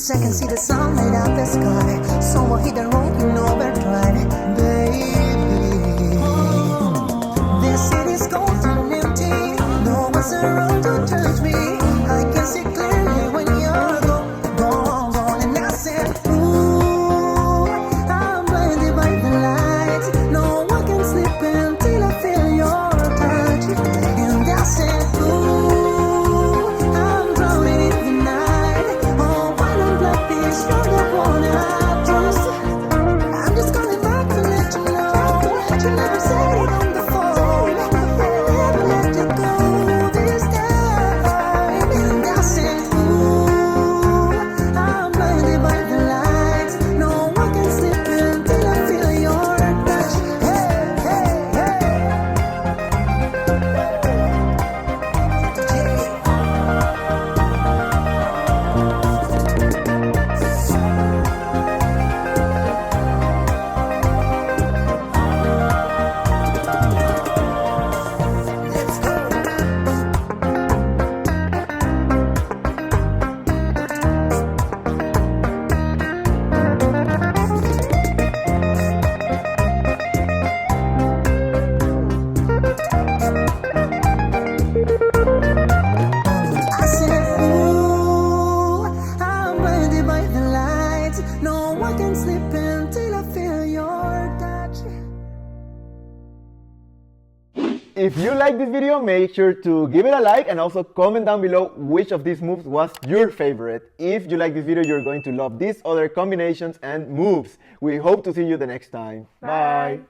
I can see the sun light up the sky. Somewhere hit the road in overdrive, baby. This city's cold and empty. No one's around to touch me. I can see clearly when you're gone. And I said, ooh, I'm blinded by the lights. No one can sleep until I feel your touch. And I said, ooh, I'm drowning in the night. Oh, when I'm like this, you're the one I trust. I'm just calling back to let you know. You never said it on the phone. I never let you go this time. And I said, ooh, I'm blinded by the lights. No one can sleep until I feel your touch. Hey, hey, hey. Let's go. I said, ooh, I'm blinded by the lights. No one can sleep until I feel your touch. If you like this video, make sure to give it a like and also comment down below which of these moves was your favorite. If you like this video, you're going to love these other combinations and moves. We hope to see you the next time. Bye.